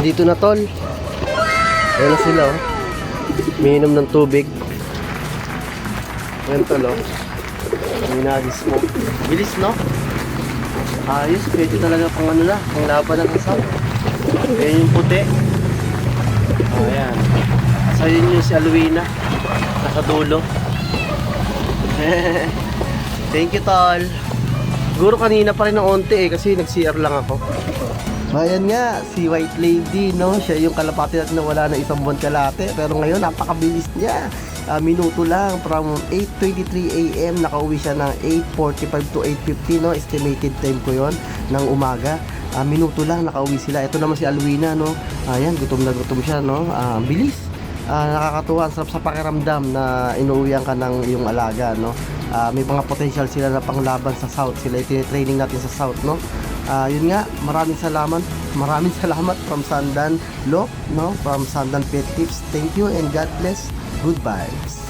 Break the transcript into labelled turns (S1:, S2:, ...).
S1: Nandito na tol. Ayan na sila oh. Umiinom ng tubig. Ayan tol oh. Minagis mo. Bilis no? Ayos, pwede talaga pang ano na, pang laban ng asaw. Ayan yung puti. Ayan. Asa yun yung si Alwina. Nasa dulo. Thank you tol. Siguro kanina pa rin ng onti eh, kasi nag-CR lang ako. Ayan nga, si White Lady, no? Siya yung kalapati natin na wala na isang buwan kalate. Pero ngayon, napakabilis niya. Minuto lang, from 8:23 AM, nakauwi siya ng 8:45 to 8:50, no? Estimated time ko yon ng umaga. Minuto lang, nakauwi sila. Ito naman si Alwina, no? Ayan, gutom na gutom siya, no? Bilis. Nakakatuwa, ang sarap sa pakiramdam na inuwian ka ng iyong alaga, no? May mga potential sila na panglaban sa South. Sila itinetraining natin sa South, no? Yun nga, maraming salamat from Sandan Lok, no? From Sandan Pet Tips. Thank you and God bless. Good vibes.